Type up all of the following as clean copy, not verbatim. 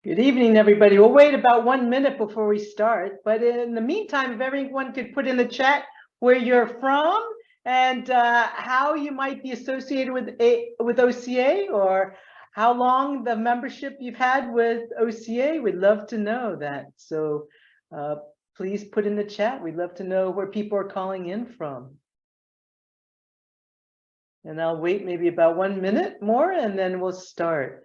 Good evening, everybody. We'll wait about 1 minute before we start. But in the meantime, if everyone could put in the chat where you're from and how you might be associated with OCA, or how long the membership you've had with OCA, we'd love to know that. So please put in the chat. We'd love to know where people are calling in from. And I'll wait maybe about 1 minute more, and then we'll start.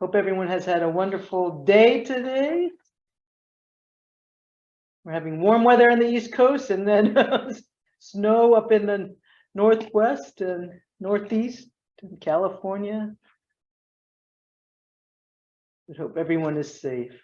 Hope everyone has had a wonderful day today. We're having warm weather on the East Coast, and then snow up in the Northwest and Northeast in California. I hope everyone is safe.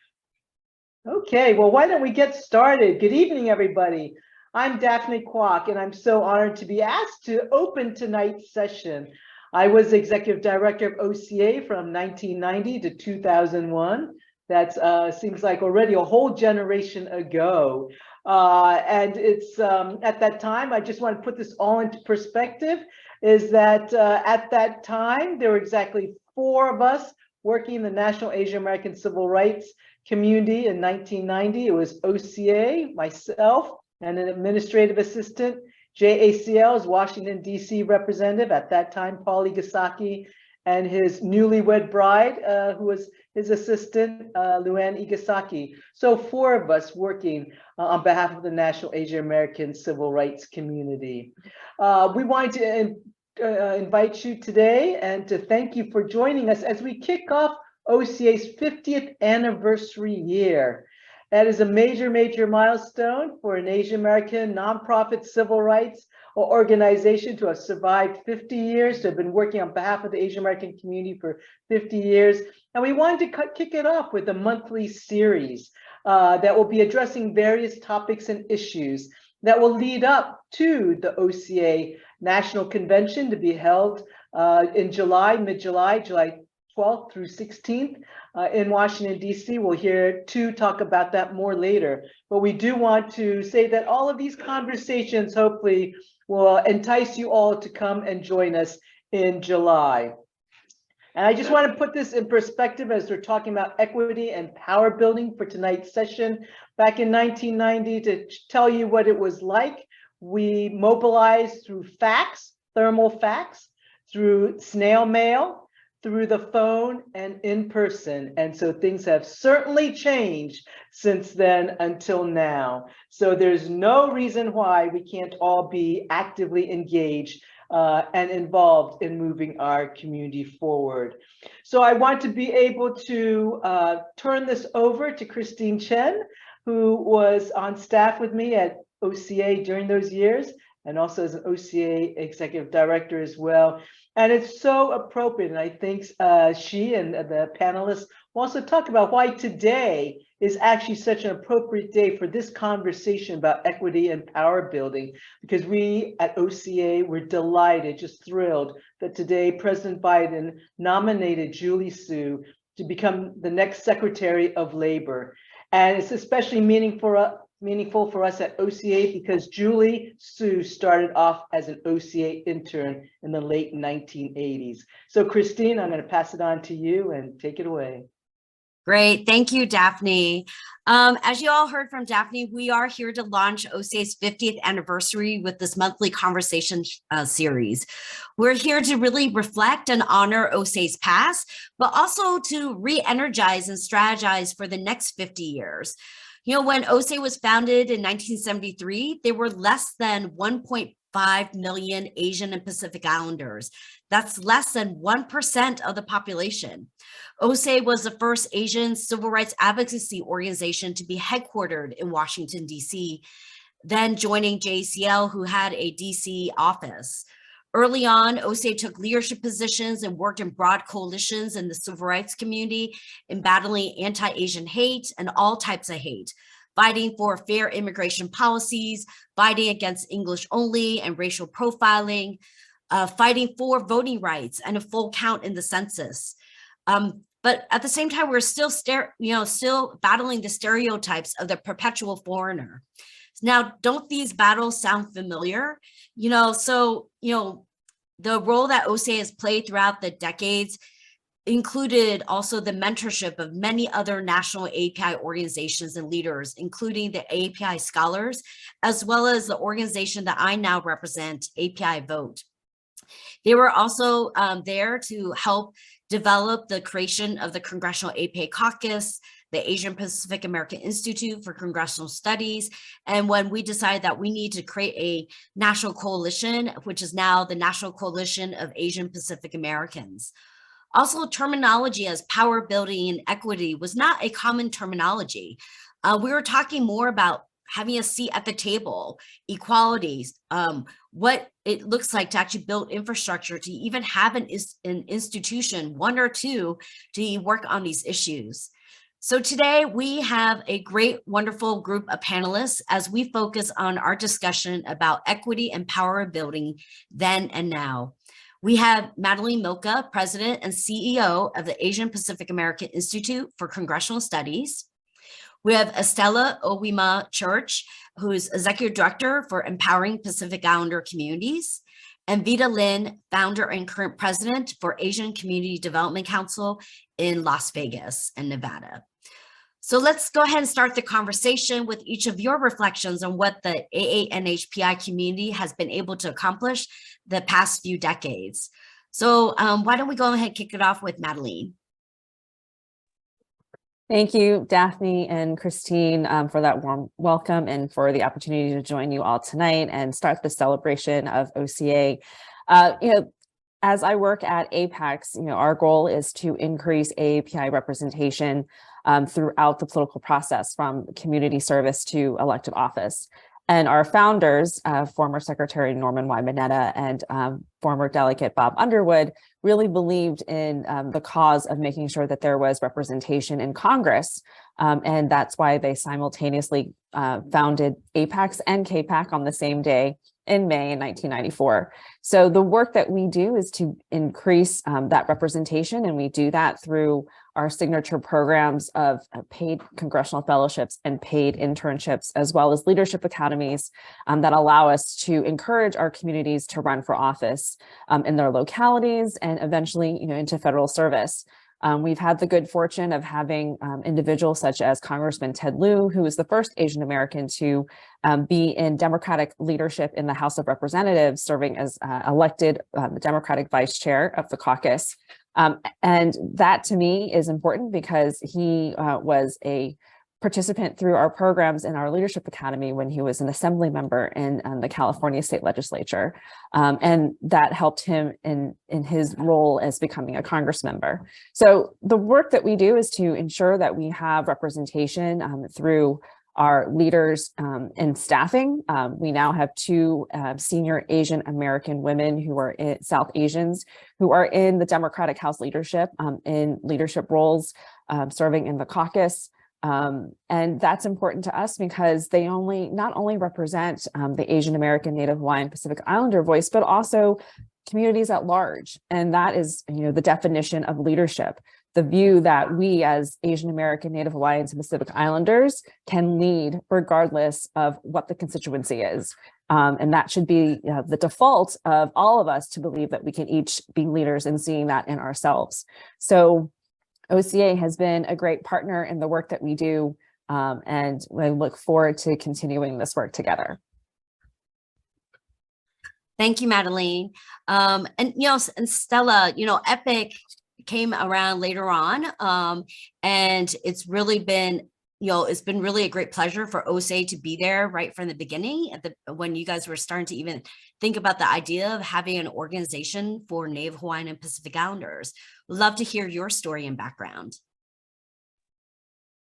Okay, well, why don't we get started? Good evening, everybody. I'm Daphne Kwok, and I'm so honored to be asked to open tonight's session. I was executive director of OCA from 1990 to 2001. That seems like already a whole generation ago. And it's at that time, I just want to put this all into perspective, is that at that time, there were exactly 4 of us working in the National Asian American Civil Rights community in 1990. It was OCA, myself, and an administrative assistant. JACL's Washington, D.C. representative at that time, Paul Igasaki, and his newlywed bride, who was his assistant, Luann Igasaki. So 4 of us working on behalf of the National Asian American Civil Rights community. We wanted to invite you today and to thank you for joining us as we kick off OCA's 50th anniversary year. That is a major milestone for an Asian American nonprofit civil rights organization to have survived 50 years, to have been working on behalf of the Asian American community for 50 years. And we wanted to kick it off with a monthly series that will be addressing various topics and issues that will lead up to the OCA National Convention to be held in July, mid-July, July 12th through 16th in Washington, D.C. We'll hear Tu talk about that more later. But we do want to say that all of these conversations hopefully will entice you all to come and join us in July. And I just want to put this in perspective as we're talking about equity and power building for tonight's session. Back in 1990, to tell you what it was like, we mobilized through fax, thermal fax, through snail mail, through the phone, and in person. And so things have certainly changed since then until now. So there's no reason why we can't all be actively engaged and involved in moving our community forward. So I want to be able to turn this over to Christine Chen, who was on staff with me at OCA during those years, and also as an OCA executive director as well. And it's so appropriate, and I think she and the panelists will also talk about why today is actually such an appropriate day for this conversation about equity and power building, because we at OCA were delighted, just thrilled that today President Biden nominated Julie Su to become the next Secretary of Labor. And it's especially meaningful for us at OCA because Julie Su started off as an OCA intern in the late 1980s. So Christine, I'm going to pass it on to you and take it away. Great. Thank you, Daphne. As you all heard from Daphne, we are here to launch OCA's 50th anniversary with this monthly conversation series. We're here to really reflect and honor OCA's past, but also to re-energize and strategize for the next 50 years. You know, when OCA was founded in 1973, there were less than 1.5 million Asian and Pacific Islanders. That's less than 1% of the population. OCA was the first Asian civil rights advocacy organization to be headquartered in Washington, D.C., then joining JACL, who had a D.C. office. Early on, OCA took leadership positions and worked in broad coalitions in the civil rights community in battling anti-Asian hate and all types of hate, fighting for fair immigration policies, fighting against English only and racial profiling, fighting for voting rights and a full count in the census. But at the same time, we're still battling the stereotypes of the perpetual foreigner. Now, don't these battles sound familiar? the role that OCA has played throughout the decades included also the mentorship of many other national API organizations and leaders, including the API Scholars, as well as the organization that I now represent, API Vote. They were also there to help develop the creation of the Congressional APA Caucus, the Asian Pacific American Institute for Congressional Studies. And when we decided that we need to create a national coalition, which is now the National Coalition of Asian Pacific Americans. Also, terminology as power building and equity was not a common terminology. We were talking more about having a seat at the table, equalities, what it looks like to actually build infrastructure, to even have an institution, one or two, to work on these issues. So today we have a great, wonderful group of panelists as we focus on our discussion about equity and power building then and now. We have Madeline Milka, President and CEO of the Asian Pacific American Institute for Congressional Studies. We have Estella Owima Church, who is Executive Director for Empowering Pacific Islander Communities, and Vita Lin, Founder and current President for Asian Community Development Council in Las Vegas and Nevada. So let's go ahead and start the conversation with each of your reflections on what the AANHPI community has been able to accomplish the past few decades. So why don't we go ahead and kick it off with Madeline? Thank you, Daphne and Christine, for that warm welcome and for the opportunity to join you all tonight and start the celebration of OCA. As I work at APEX, our goal is to increase AAPI representation throughout the political process, from community service to elected office. And our founders, former Secretary Norman Y. Mineta and former Delegate Bob Underwood, really believed in the cause of making sure that there was representation in Congress. And that's why they simultaneously founded APEX and KPAC on the same day in May in 1994. So the work that we do is to increase that representation, and we do that through our signature programs of paid congressional fellowships and paid internships, as well as leadership academies that allow us to encourage our communities to run for office in their localities and eventually, into federal service. We've had the good fortune of having individuals such as Congressman Ted Lieu, who is the first Asian American to be in Democratic leadership in the House of Representatives, serving as elected the Democratic vice chair of the caucus. And that to me is important because he was a participant through our programs in our Leadership Academy when he was an assembly member in the California State Legislature. And that helped him in his role as becoming a Congress member. So the work that we do is to ensure that we have representation through our leaders in staffing. We now have two senior Asian American women who are South Asians who are in the Democratic House leadership in leadership roles, serving in the caucus. And that's important to us because they not only represent the Asian American, Native Hawaiian, Pacific Islander voice, but also communities at large. And that is, the definition of leadership. The view that we as Asian American, Native Hawaiians, and Pacific Islanders can lead regardless of what the constituency is. And that should be the default of all of us, to believe that we can each be leaders and seeing that in ourselves. So OCA has been a great partner in the work that we do, and I look forward to continuing this work together. Thank you, Madeline. And Stella, EPIC came around later on, and it's really been, it's been really a great pleasure for OCA to be there right from the beginning, when you guys were starting to even think about the idea of having an organization for Native Hawaiian and Pacific Islanders. We'd love to hear your story and background.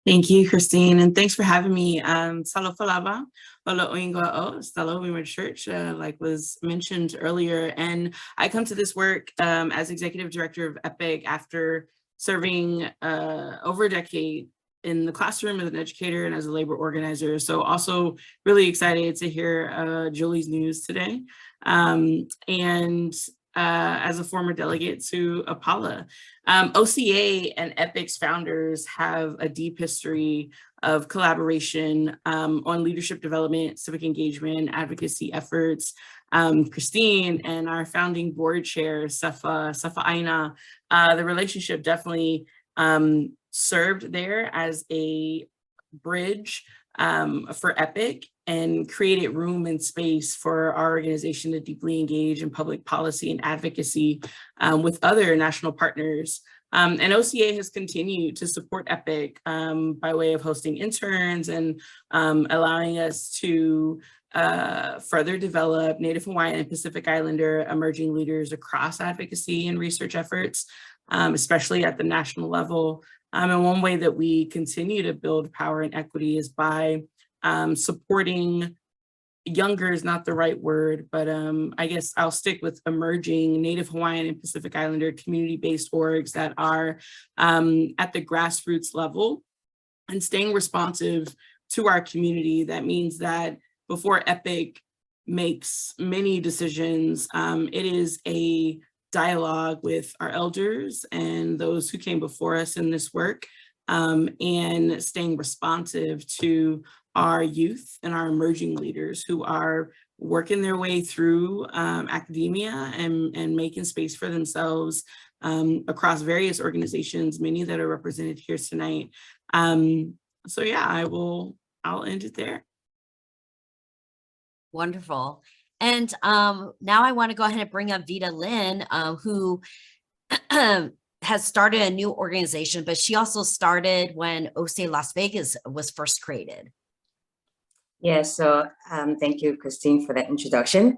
Thank you, Christine, and thanks for having me. Salo Falava, Wala Oingo'o, Stella Owima Church, like was mentioned earlier. And I come to this work as Executive Director of EPIC after serving over a decade in the classroom as an educator and as a labor organizer. So also really excited to hear Julie's news today. As a former delegate to APALA. OCA and EPIC's founders have a deep history of collaboration on leadership development, civic engagement, advocacy efforts, Christine and our founding board chair, Safa Aina. The relationship definitely served there as a bridge for EPIC and created room and space for our organization to deeply engage in public policy and advocacy with other national partners. And OCA has continued to support EPIC by way of hosting interns and allowing us to further develop Native Hawaiian and Pacific Islander emerging leaders across advocacy and research efforts, especially at the national level. And one way that we continue to build power and equity is by supporting, younger is not the right word, but I guess I'll stick with emerging Native Hawaiian and Pacific Islander community-based orgs that are at the grassroots level and staying responsive to our community. That means that before EPIC makes many decisions, it is a dialogue with our elders and those who came before us in this work, and staying responsive to our youth and our emerging leaders who are working their way through academia and making space for themselves across various organizations, many that are represented here tonight. So yeah, I'll end it there. Wonderful. And now I want to go ahead and bring up Vita Lynn, who has started a new organization, but she also started when OCA Las Vegas was first created. Yes, so thank you, Christine, for that introduction.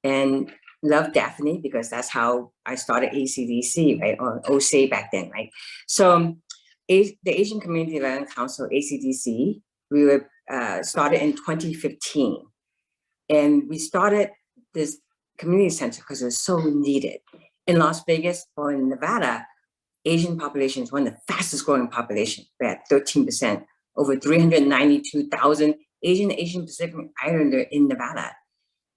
And love Daphne, because that's how I started ACDC, right, or OCA back then, right? So the Asian Community Development Council, ACDC, we were started in 2015. And we started this community center because it was so needed. In Las Vegas or in Nevada, Asian population is one of the fastest growing population. We're at 13%, over 392,000 Asian Pacific Islander in Nevada.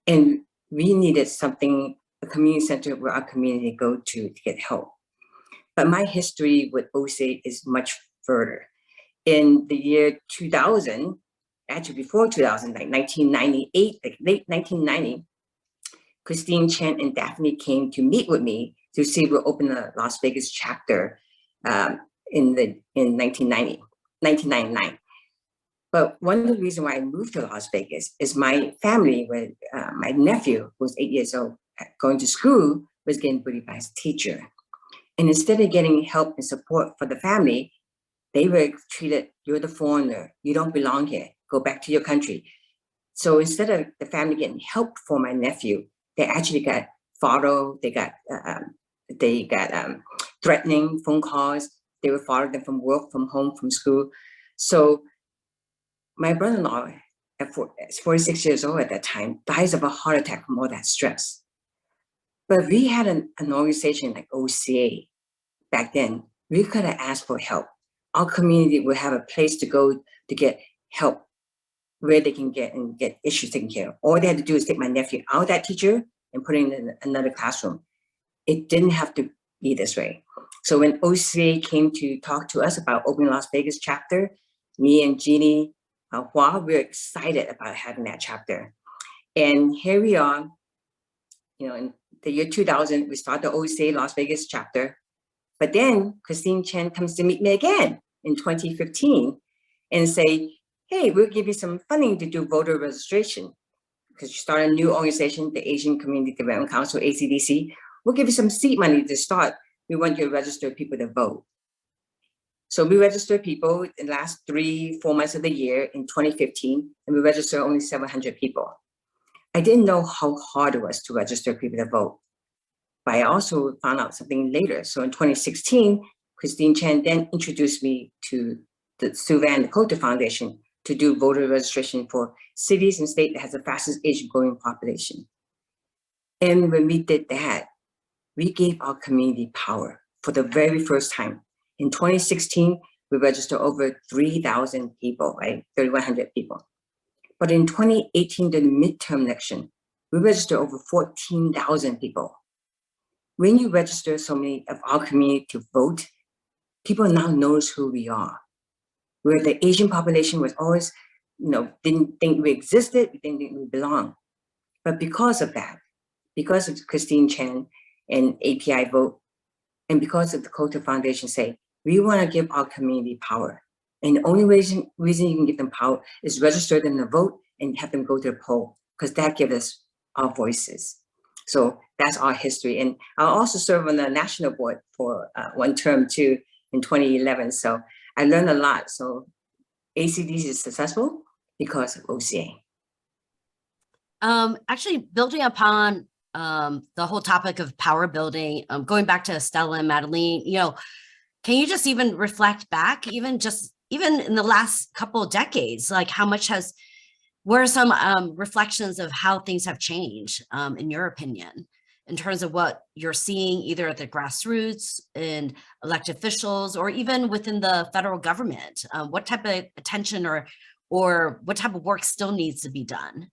And we needed something, a community center where our community go to get help. But my history with OCA is much further. In the year 2000, actually before 2000, like 1998, like late 1990, Christine Chen and Daphne came to meet with me to see if we'll open a Las Vegas chapter in 1999. But one of the reasons why I moved to Las Vegas is my family, with my nephew, who was 8 years old, going to school, was getting bullied by his teacher. And instead of getting help and support for the family, they were treated, you're the foreigner, you don't belong here, go back to your country. So instead of the family getting help for my nephew, they actually got followed, they got threatening phone calls, they would follow them from work, from home, from school. So my brother-in-law, at 46 years old at that time, dies of a heart attack from all that stress. But we had an organization like OCA back then. We could have asked for help. Our community would have a place to go to get help, where they can get issues taken care of. All they had to do is take my nephew out of that teacher and put him in another classroom. It didn't have to be this way. So when OCA came to talk to us about opening Las Vegas chapter, me and Jeannie Hua, we were excited about having that chapter. And here we are, in the year 2000, we started the OCA Las Vegas chapter. But then Christine Chen comes to meet me again in 2015 and say, hey, we'll give you some funding to do voter registration, because you start a new organization, the Asian Community Development Council, ACDC. We'll give you some seed money to start. We want you to register people to vote. So we registered people in the last 3-4 months of the year in 2015, and we registered only 700 people. I didn't know how hard it was to register people to vote, but I also found out something later. So in 2016, Christine Chen then introduced me to the Suvan Dakota Foundation to do voter registration for cities and states that has the fastest Asian growing population. And when we did that, we gave our community power for the very first time. In 2016, we registered over 3,000 people, right? 3,100 people. But in 2018, the midterm election, we registered over 14,000 people. When you register so many of our community to vote, people now knows who we are. Where the Asian population was always, didn't think we existed, we didn't think we belonged. But because of that, because of Christine Chen and API vote, and because of the Culture Foundation say, we want to give our community power. And the only reason you can give them power is register them to vote and have them go to the poll, because that gives us our voices. So that's our history. And I also serve on the national board for one term too in 2011. So I learned a lot. So ACDC is successful because of OCA. Actually, building upon the whole topic of power building, going back to Estella and Madeline, can you just even reflect back, even in the last couple of decades, like what are some reflections of how things have changed, in your opinion, in terms of what you're seeing either at the grassroots and elected officials, or even within the federal government? What type of attention or what type of work still needs to be done?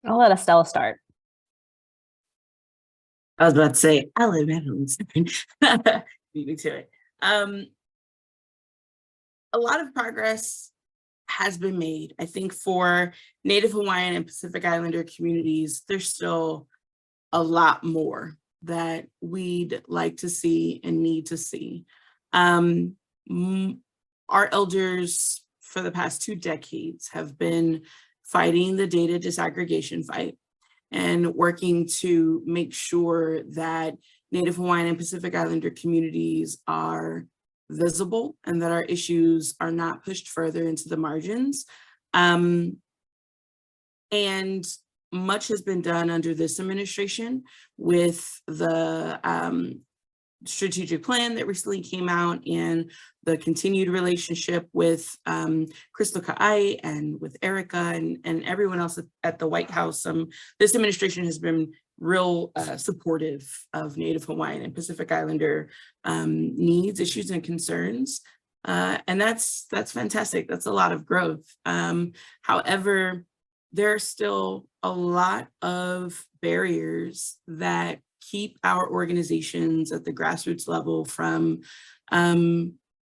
I'll let Estella start. I was about to say, I'll let Madeline start. Beat me to it. A lot of progress has been made. I think for Native Hawaiian and Pacific Islander communities, there's still a lot more that we'd like to see and need to see. Our elders for the past 2 decades have been fighting the data disaggregation fight and working to make sure that Native Hawaiian and Pacific Islander communities are visible and that our issues are not pushed further into the margins. And much has been done under this administration with the strategic plan that recently came out and the continued relationship with Crystal Ka'ai and with Erica and everyone else at the White House. This administration has been real supportive of Native Hawaiian and Pacific Islander needs, issues, and concerns. And that's fantastic. That's a lot of growth. However, there are still a lot of barriers that keep our organizations at the grassroots level from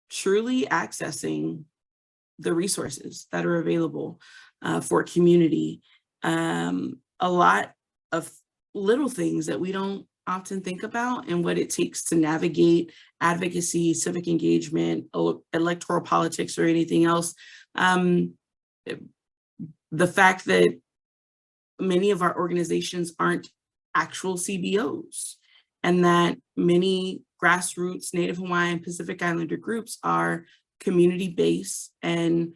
truly accessing the resources that are available for community. A lot of little things that we don't often think about and what it takes to navigate advocacy, civic engagement, electoral politics, or anything else. The fact that many of our organizations aren't actual CBOs, and that many grassroots Native Hawaiian Pacific Islander groups are community-based and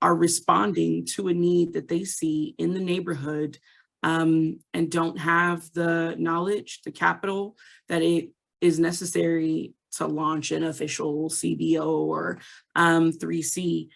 are responding to a need that they see in the neighborhood, and don't have the knowledge, the capital that it is necessary to launch an official CBO or 3C.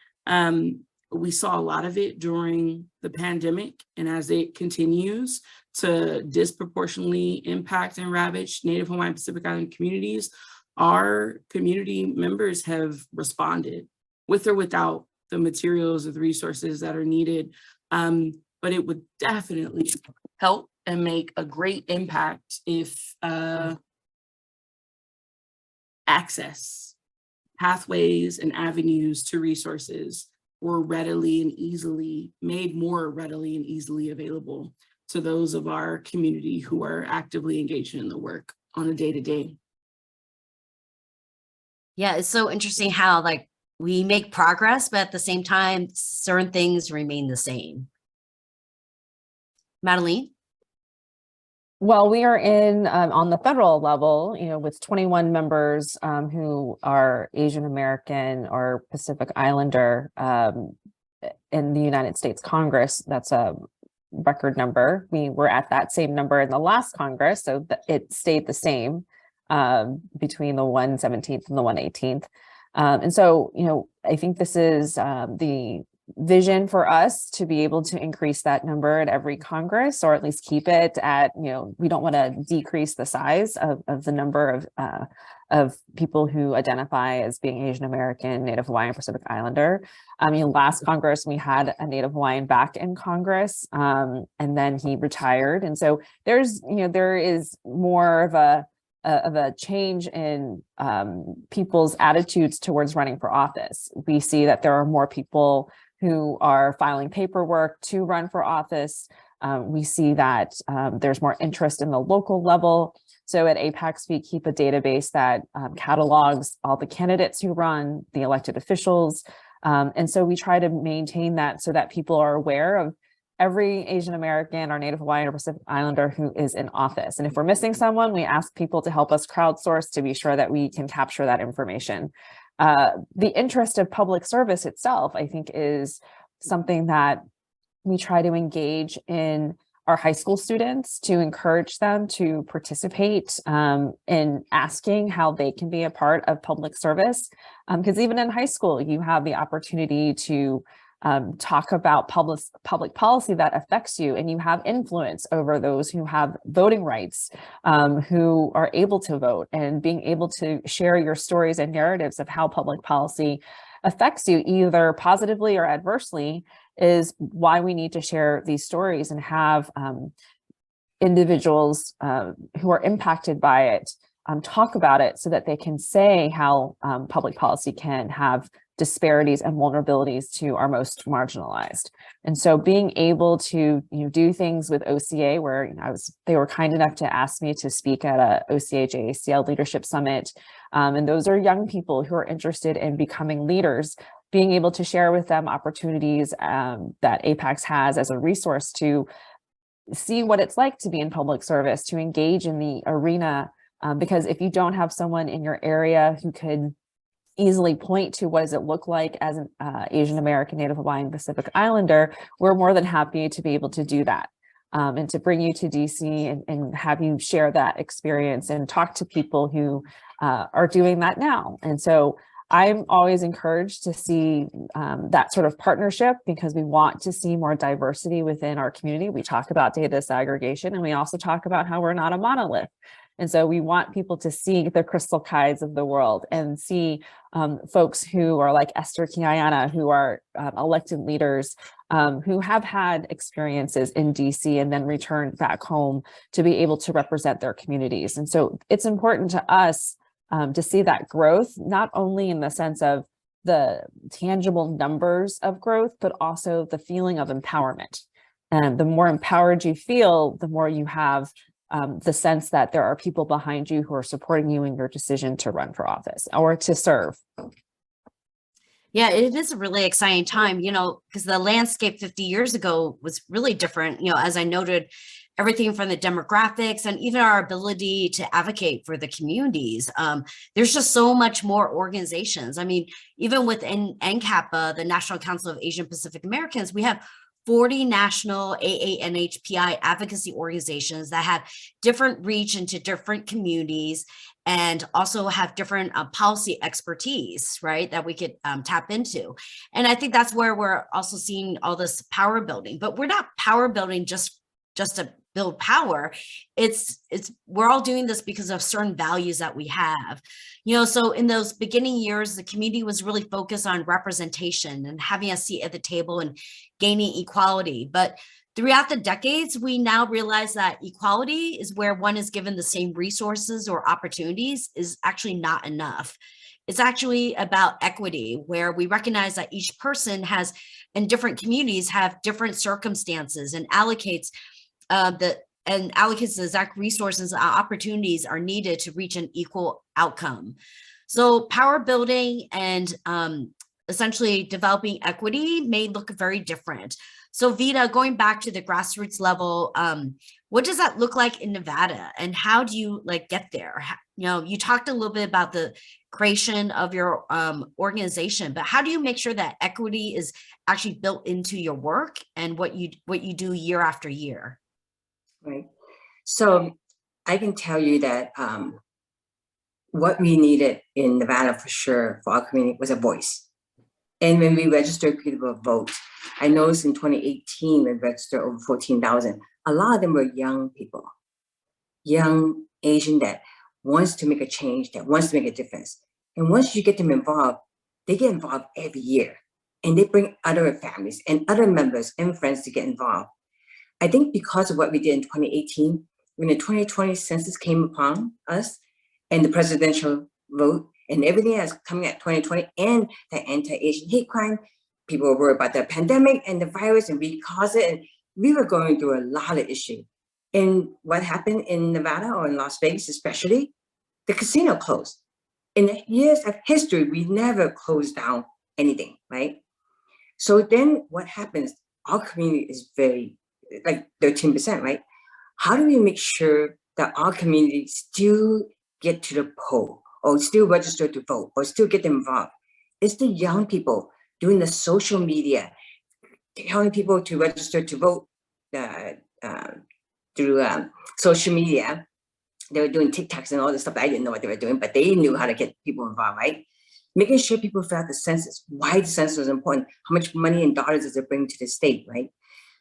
We saw a lot of it during the pandemic, and as it continues to disproportionately impact and ravage Native Hawaiian Pacific Islander communities, our community members have responded with or without the materials or the resources that are needed. But it would definitely help and make a great impact if access, pathways, and avenues to resources were readily and easily made more readily and easily available to those of our community who are actively engaged in the work on a day-to-day. Yeah, it's so interesting how we make progress, but at the same time, certain things remain the same. Madeline? Well, we are in on the federal level, with 21 members who are Asian American or Pacific Islander in the United States Congress. That's a record number. We were at that same number in the last Congress, so it stayed the same between the 117th and the 118th. And so, I think this is the vision for us to be able to increase that number at every Congress, or at least keep it at, we don't want to decrease the size of the number of people who identify as being Asian American, Native Hawaiian, Pacific Islander. Last Congress, we had a Native Hawaiian back in Congress, and then he retired. And so there is more of a change in people's attitudes towards running for office. We see that there are more people who are filing paperwork to run for office. We see that there's more interest in the local level. So at APACS, we keep a database that catalogs all the candidates who run, the elected officials. And so we try to maintain that so that people are aware of every Asian American or Native Hawaiian or Pacific Islander who is in office. And if we're missing someone, we ask people to help us crowdsource to be sure that we can capture that information. The interest of public service itself, I think, is something that we try to engage in our high school students to encourage them to participate in asking how they can be a part of public service. Because even in high school, you have the opportunity to talk about public policy that affects you, and you have influence over those who have voting rights, who are able to vote, and being able to share your stories and narratives of how public policy affects you either positively or adversely is why we need to share these stories and have individuals who are impacted by it talk about it so that they can say how public policy can have disparities and vulnerabilities to our most marginalized. And so being able to do things with OCA, where they were kind enough to ask me to speak at a OCA JACL Leadership Summit, and those are young people who are interested in becoming leaders, being able to share with them opportunities that APACS has as a resource to see what it's like to be in public service, to engage in the arena, because if you don't have someone in your area who could easily point to what does it look like as an Asian American, Native Hawaiian, Pacific Islander, we're more than happy to be able to do that and to bring you to DC and have you share that experience and talk to people who are doing that now. And so I'm always encouraged to see that sort of partnership because we want to see more diversity within our community. We talk about data disaggregation, and we also talk about how we're not a monolith. And so we want people to see the Crystal Kais of the world and see folks who are like Esther Kiayana, who are elected leaders who have had experiences in DC and then returned back home to be able to represent their communities. And so it's important to us to see that growth, not only in the sense of the tangible numbers of growth, but also the feeling of empowerment. And the more empowered you feel, the more you have the sense that there are people behind you who are supporting you in your decision to run for office or to serve. Yeah, it is a really exciting time, because the landscape 50 years ago was really different. As I noted, everything from the demographics and even our ability to advocate for the communities. There's just so much more organizations. I mean, even within NCAPA, the National Council of Asian Pacific Americans, we have 40 national AANHPI advocacy organizations that have different reach into different communities and also have different policy expertise, right, that we could tap into. And I think that's where we're also seeing all this power building, but we're not power building just to build power. We're all doing this because of certain values that we have. So in those beginning years, the community was really focused on representation and having a seat at the table and gaining equality. But throughout the decades, we now realize that equality is where one is given the same resources or opportunities is actually not enough. It's actually about equity, where we recognize that each person in different communities have different circumstances and allocates the exact resources and opportunities are needed to reach an equal outcome. So power building and essentially developing equity may look very different. So Vida, going back to the grassroots level, what does that look like in Nevada, and how do you get there? You talked a little bit about the creation of your organization, but how do you make sure that equity is actually built into your work and what you do year after year? Right. So I can tell you that what we needed in Nevada for sure for our community was a voice. And when we registered people to vote, I noticed in 2018, we registered over 14,000. A lot of them were young people, young Asian that wants to make a change, that wants to make a difference. And once you get them involved, they get involved every year. And they bring other families and other members and friends to get involved. I think because of what we did in 2018, when the 2020 census came upon us and the presidential vote and everything that's coming at 2020 and the anti-Asian hate crime, people were worried about the pandemic and the virus and we caused it. And we were going through a lot of issues. And what happened in Nevada or in Las Vegas, especially, the casino closed. In the years of history, we never closed down anything, right? So then what happens? Our community is very, like 13%, right? How do we make sure that our community still get to the poll or still register to vote or still get them involved? It's the young people doing the social media, telling people to register to vote through social media. They were doing TikToks and all this stuff. I didn't know what they were doing, but they knew how to get people involved, right? Making sure people fill out the census, why the census is important, how much money and dollars does it bring to the state, right?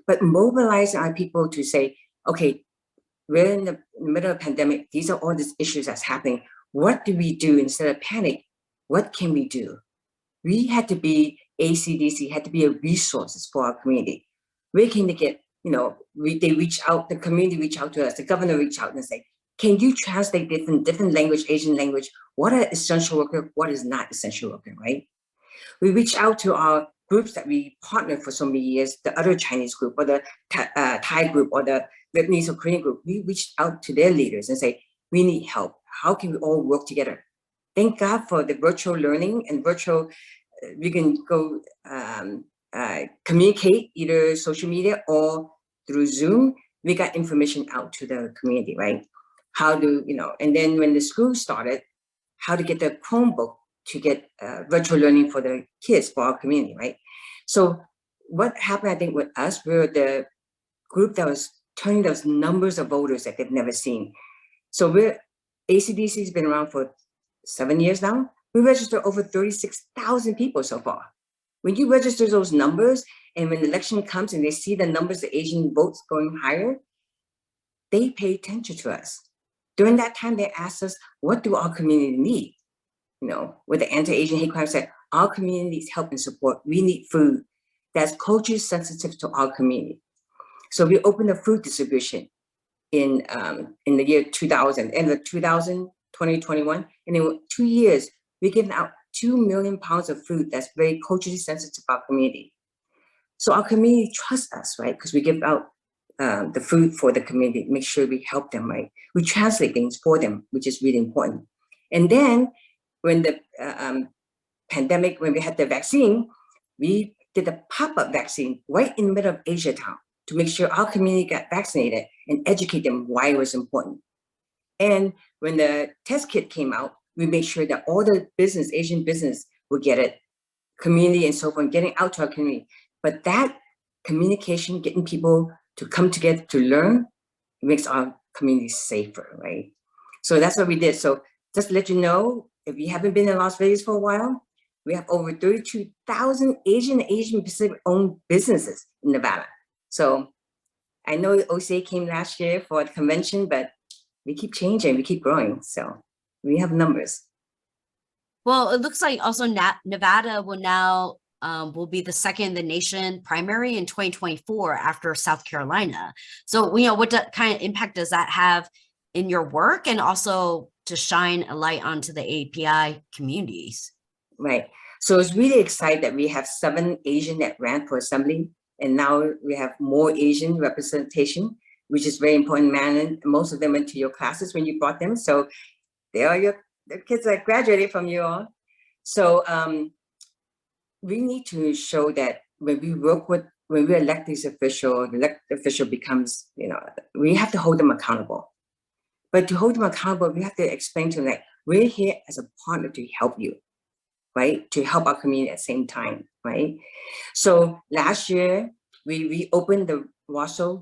But mobilizing our people to say, okay, we're in the middle of a pandemic. These are all these issues that's happening. What do we do instead of panic? What can we do? We had to be, ACDC had to be a resources for our community. Where can they get, they reach out, the community reach out to us, the governor reach out and say, can you translate different language, Asian language? What are essential worker? What is not essential worker, right? We reach out to our groups that we partnered for so many years, the other Chinese group or the Thai group or the Vietnamese or Korean group. We reached out to their leaders and say, we need help. How can we all work together? Thank God for the virtual learning and virtual, we can go communicate either social media or through Zoom. We got information out to the community, right? How do, and then when the school started, how to get the Chromebook to get virtual learning for the kids, for our community, right? So what happened, I think, with us, we were the group that was turning those numbers of voters that they've never seen. So ACDC has been around for 7 years now. We registered over 36,000 people so far. When you register those numbers, and when the election comes and they see the numbers of Asian votes going higher, they pay attention to us. During that time, they asked us, what do our community need? With the anti-Asian hate crime said, our community needs help and support. We need food that's culturally sensitive to our community. So we opened a food distribution in the year 2000, end of 2021. And in 2 years, we've given out 2 million pounds of food that's very culturally sensitive to our community. So our community trusts us, right? Because we give out the food for the community, make sure we help them, right? We translate things for them, which is really important. And then when the pandemic, when we had the vaccine, we did a pop-up vaccine right in the middle of OCA Town to make sure our community got vaccinated and educate them why it was important. And when the test kit came out, we made sure that all the business, Asian business, would get it, community and so forth, getting out to our community. But that communication, getting people to come together to learn, makes our community safer, right? So that's what we did. So just to let you know, if you haven't been in Las Vegas for a while, we have over 32,000 Asian Pacific owned businesses in Nevada. So I know OCA came last year for the convention, but we keep changing, we keep growing. So we have numbers. Well, it looks like also Nevada will now will be the second in the nation primary in 2024 after South Carolina. So, what kind of impact does that have in your work and also to shine a light onto the API communities? Right. So it's really exciting that we have 7 Asian that ran for assembly, and now we have more Asian representation, which is very important, man. And most of them went to your classes when you brought them. So they are the kids that graduated from you all. So we need to show that when we elect these officials, the elected official becomes, we have to hold them accountable. But to hold them accountable, we have to explain to them that we're here as a partner to help you, right? To help our community at the same time, right? So last year, we reopened the Washoe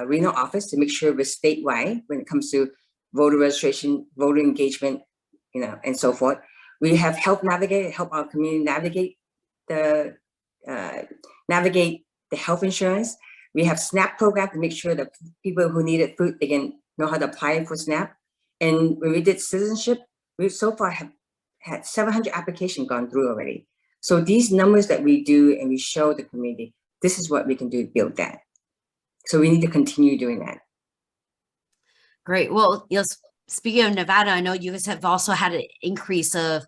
Reno office to make sure we're statewide when it comes to voter registration, voter engagement, and so forth. We have help our community navigate the health insurance. We have SNAP program to make sure that people who needed food, they can know how to apply for SNAP. And when we did citizenship, we so far have had 700 applications gone through already. So these numbers that we do and we show the community, this is what we can do to build that. So we need to continue doing that. Great. Well, speaking of Nevada, I know you guys have also had an increase of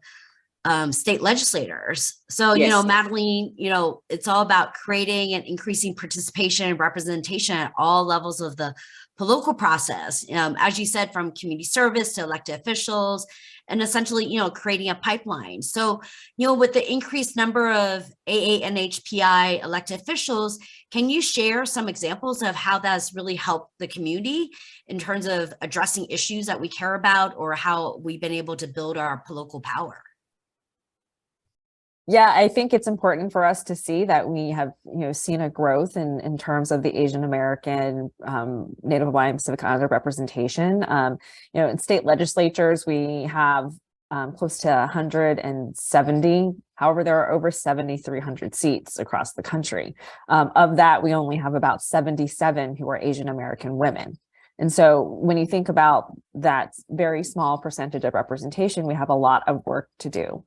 state legislators. So, you know, Yes. Madeline, you know, it's all about creating and increasing participation and representation at all levels of the political process. As you said, from community service to elected officials, and essentially, you know, creating a pipeline. So, you know, with the increased number of AANHPI elected officials, can you share some examples of how that's really helped the community in terms of addressing issues that we care about, or how we've been able to build our political power? Yeah, I think it's important for us to see that we have, you know, seen a growth in terms of the Asian American, Native Hawaiian, Pacific Islander representation. You know, in state legislatures, we have close to 170. However, there are over 7,300 seats across the country. Of that, we only have about 77 who are Asian American women. And so when you think about that very small percentage of representation, we have a lot of work to do.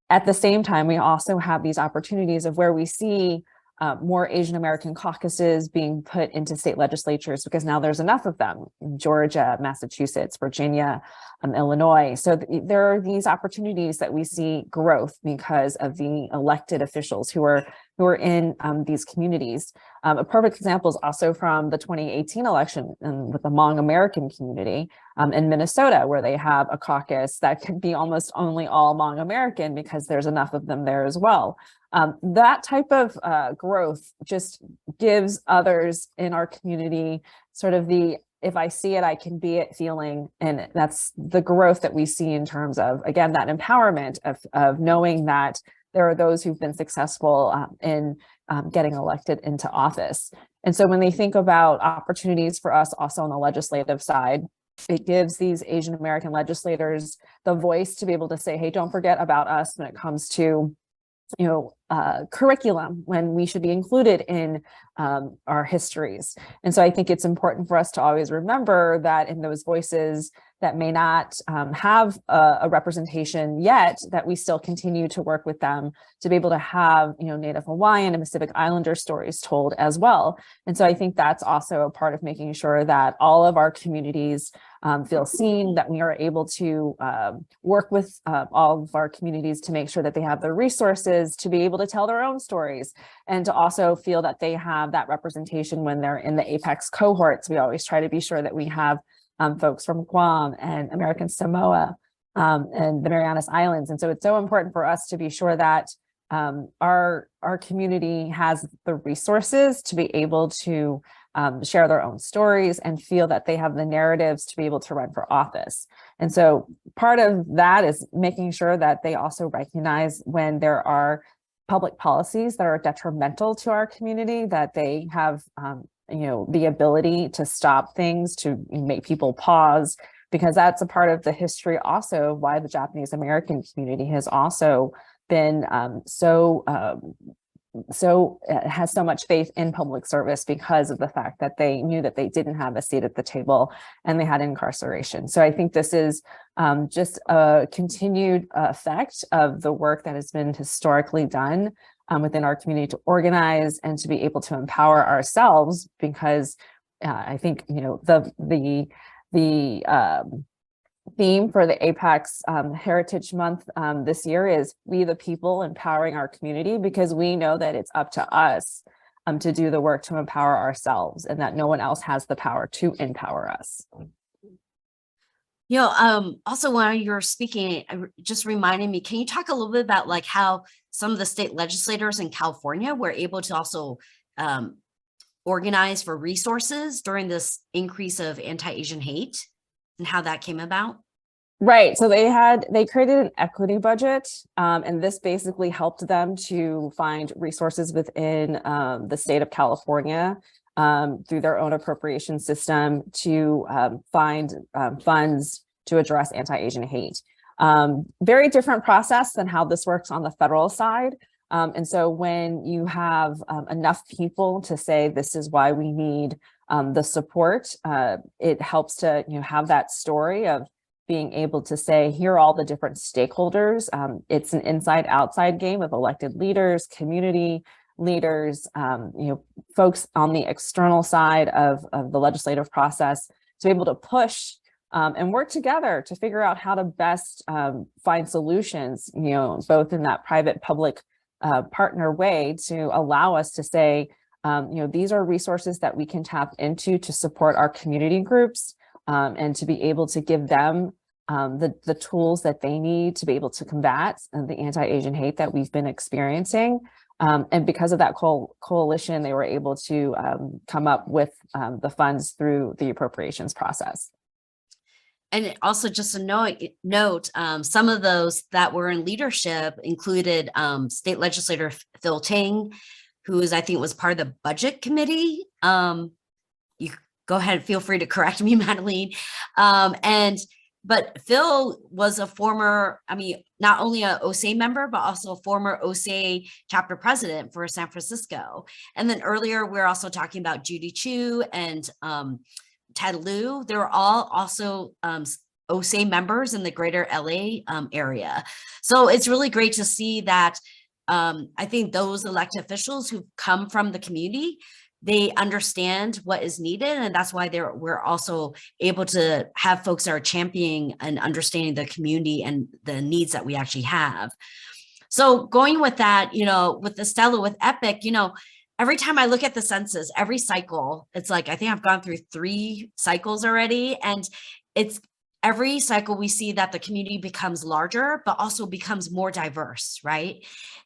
At the same time, we also have these opportunities of where we see more Asian American caucuses being put into state legislatures, because now there's enough of them in Georgia, Massachusetts, Virginia, Illinois. So there are these opportunities that we see growth because of the elected officials who are in these communities. A perfect example is also from the 2018 election with the Hmong American community in Minnesota, where they have a caucus that could be almost only all Hmong American because there's enough of them there as well. That type of growth just gives others in our community sort of the, if I see it, I can be it feeling. And that's the growth that we see in terms of, again, that empowerment of knowing that there are those who've been successful in getting elected into office. And so when they think about opportunities for us also on the legislative side, it gives these Asian American legislators the voice to be able to say, hey, don't forget about us when it comes to, you know, curriculum, when we should be included in our histories. And so I think it's important for us to always remember that in those voices that may not have a representation yet, that we still continue to work with them to be able to have, you know, Native Hawaiian and Pacific Islander stories told as well. And so I think that's also a part of making sure that all of our communities feel seen, that we are able to work with all of our communities to make sure that they have the resources to be able to tell their own stories, and to also feel that they have that representation when they're in the Apex cohorts. We always try to be sure that we have folks from Guam and American Samoa and the Marianas Islands. And so it's so important for us to be sure that our community has the resources to be able to share their own stories and feel that they have the narratives to be able to run for office. And so part of that is making sure that they also recognize when there are public policies that are detrimental to our community, that they have you know, the ability to stop things, to make people pause, because that's a part of the history also why the Japanese American community has also been has so much faith in public service, because of the fact that they knew that they didn't have a seat at the table and they had incarceration. So I think this is just a continued effect of the work that has been historically done within our community to organize and to be able to empower ourselves, because I think, you know, the theme for the Apex Heritage Month this year is "We the People Empowering Our Community," because we know that it's up to us to do the work to empower ourselves, and that no one else has the power to empower us. You know, also while you're speaking, just reminding me, can you talk a little bit about like how some of the state legislators in California were able to also organize for resources during this increase of anti-Asian hate, and how that came about? Right. So they created an equity budget, and this basically helped them to find resources within the state of California through their own appropriation system to find funds to address anti-Asian hate. Very different process than how this works on the federal side. And so when you have enough people to say, this is why we need the support, it helps to, you know, have that story of being able to say, here are all the different stakeholders. It's an inside-outside game of elected leaders, community leaders, you know, folks on the external side of the legislative process, to be able to push and work together to figure out how to best find solutions, both in that private-public partner way to allow us to say, these are resources that we can tap into to support our community groups and to be able to give them the tools that they need to be able to combat the anti-Asian hate that we've been experiencing. And because of that coalition, they were able to come up with the funds through the appropriations process. And also just a note, some of those that were in leadership included State Legislator Phil Ting, who I think was part of the budget committee. You go ahead, feel free to correct me, Madeline. But Phil was a former, not only an OCA member, but also a former OCA chapter president for San Francisco. And then earlier, we're also talking about Judy Chu and Ted Liu. They were all also OCA members in the greater LA area. So it's really great to see that I think those elected officials who come from the community, they understand what is needed. And that's why we're also able to have folks that are championing and understanding the community and the needs that we actually have. So going with that, with Estella, with EPIC, every time I look at the census, every cycle, it's like, I think I've gone through 3 cycles already. And it's every cycle we see that the community becomes larger, but also becomes more diverse, right?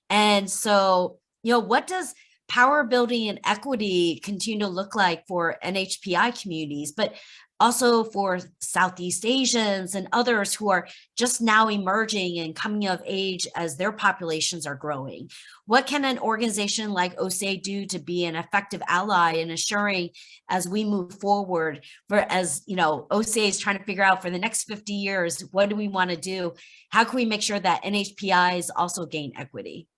And so, what does power building and equity continue to look like for NHPI communities, but also for Southeast Asians and others who are just now emerging and coming of age as their populations are growing? What can an organization like OCA do to be an effective ally in assuring as we move forward, as OCA is trying to figure out for the next 50 years, what do we want to do? How can we make sure that NHPIs also gain equity?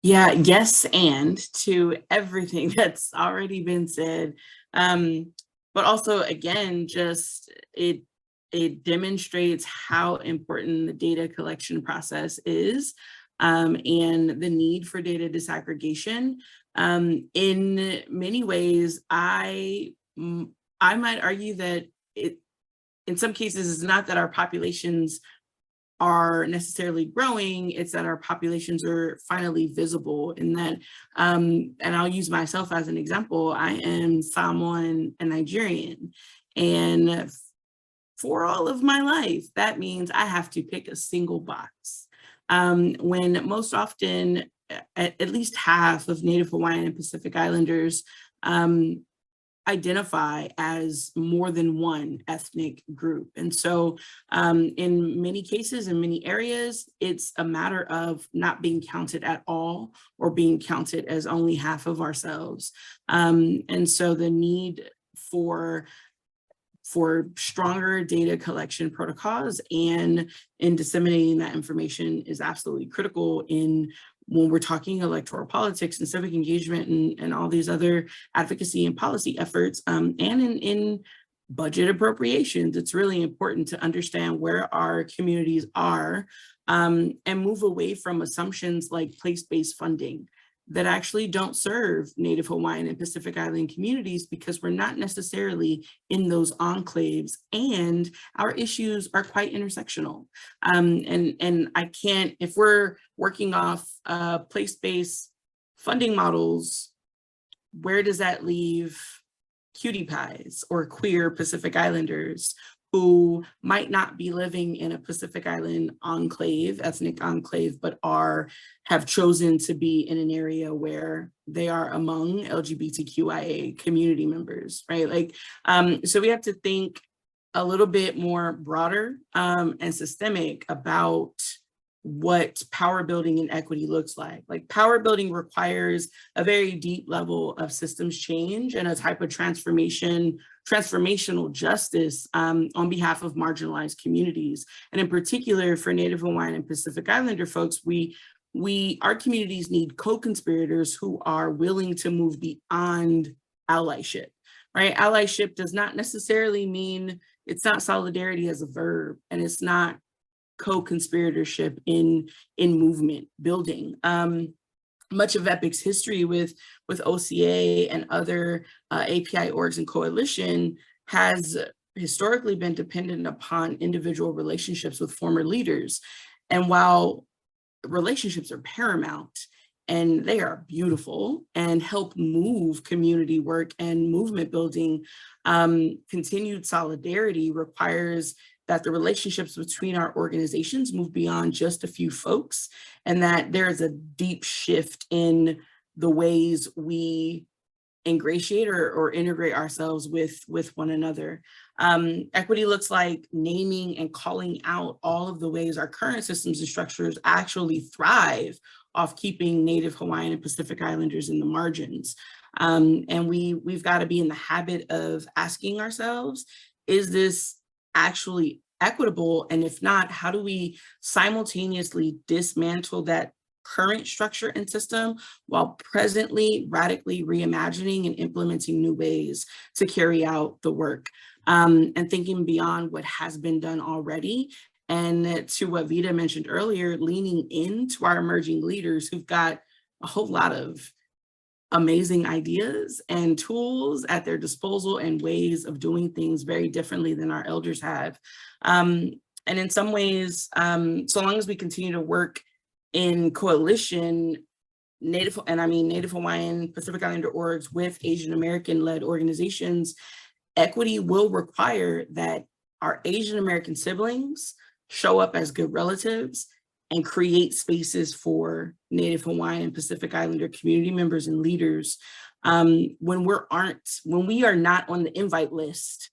Yeah, yes, and to everything that's already been said. But also, again, just it demonstrates how important the data collection process is, and the need for data disaggregation. In many ways, I might argue that in some cases, it's not that our populations are necessarily growing, it's that our populations are finally visible in that, and I'll use myself as an example. I am Samoan and Nigerian, and for all of my life, that means I have to pick a single box. When most often, at least half of Native Hawaiian and Pacific Islanders identify as more than one ethnic group. And so in many cases, in many areas, it's a matter of not being counted at all or being counted as only half of ourselves. And so the need for stronger data collection protocols and in disseminating that information is absolutely critical when we're talking electoral politics and civic engagement and all these other advocacy and policy efforts, and in budget appropriations. It's really important to understand where our communities are and move away from assumptions like place-based funding that actually don't serve Native Hawaiian and Pacific Island communities because we're not necessarily in those enclaves and our issues are quite intersectional. And I can't, if we're working off place-based funding models, where does that leave cutie pies or queer Pacific Islanders who might not be living in a Pacific Island enclave, ethnic enclave, but have chosen to be in an area where they are among LGBTQIA community members, right? So we have to think a little bit more broader and systemic about what power building and equity looks like. Power building requires a very deep level of systems change and a type of transformational justice on behalf of marginalized communities. And in particular for Native Hawaiian and Pacific Islander folks, our communities need co-conspirators who are willing to move beyond allyship, right? Allyship does not necessarily mean, it's not solidarity as a verb, and it's not co-conspiratorship in movement building. Much of EPIC's history with OCA and other API orgs and coalition has historically been dependent upon individual relationships with former leaders. And while relationships are paramount and they are beautiful and help move community work and movement building, continued solidarity requires that the relationships between our organizations move beyond just a few folks, and that there is a deep shift in the ways we ingratiate or integrate ourselves with one another. Equity looks like naming and calling out all of the ways our current systems and structures actually thrive off keeping Native Hawaiian and Pacific Islanders in the margins. And we've got to be in the habit of asking ourselves, is this actually equitable? And if not, how do we simultaneously dismantle that current structure and system while presently radically reimagining and implementing new ways to carry out the work, and thinking beyond what has been done already. And to what Vida mentioned earlier, leaning into our emerging leaders who've got a whole lot of amazing ideas and tools at their disposal and ways of doing things very differently than our elders have. And in some ways, so long as we continue to work in coalition, Native Hawaiian, Pacific Islander orgs with Asian American led organizations, equity will require that our Asian American siblings show up as good relatives and create spaces for Native Hawaiian and Pacific Islander community members and leaders. When we are not on the invite list,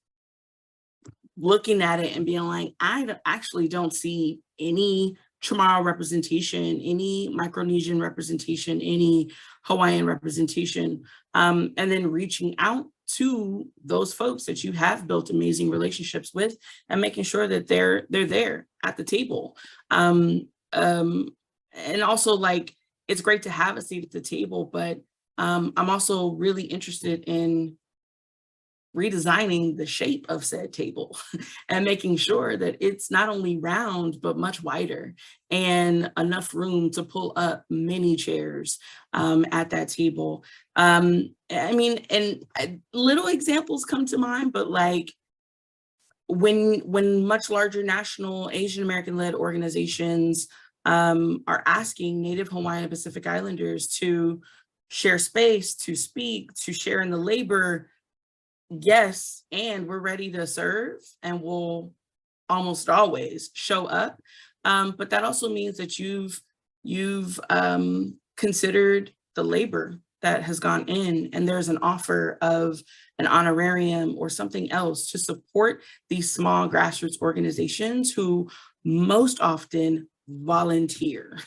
looking at it and being like, I actually don't see any Chamorro representation, any Micronesian representation, any Hawaiian representation, and then reaching out to those folks that you have built amazing relationships with and making sure that they're there at the table. And also, like, it's great to have a seat at the table, but I'm also really interested in redesigning the shape of said table and making sure that it's not only round, but much wider and enough room to pull up many chairs at that table. Little examples come to mind, but like when much larger national Asian American led organizations are asking Native Hawaiian and Pacific Islanders to share space, to speak, to share in the labor, yes, and we're ready to serve and we'll almost always show up. But that also means that you've considered the labor that has gone in, and there's an offer of an honorarium or something else to support these small grassroots organizations who most often volunteer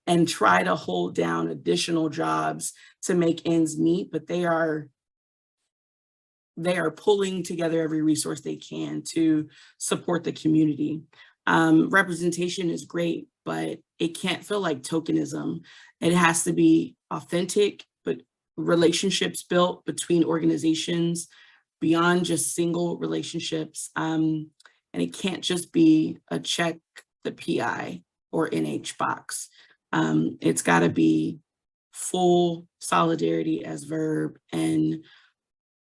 and try to hold down additional jobs to make ends meet, but they are pulling together every resource they can to support the community. Representation is great, but it can't feel like tokenism. It has to be authentic, but relationships built between organizations beyond just single relationships. And it can't just be a check the PI or NH box. It's gotta be full solidarity as verb, and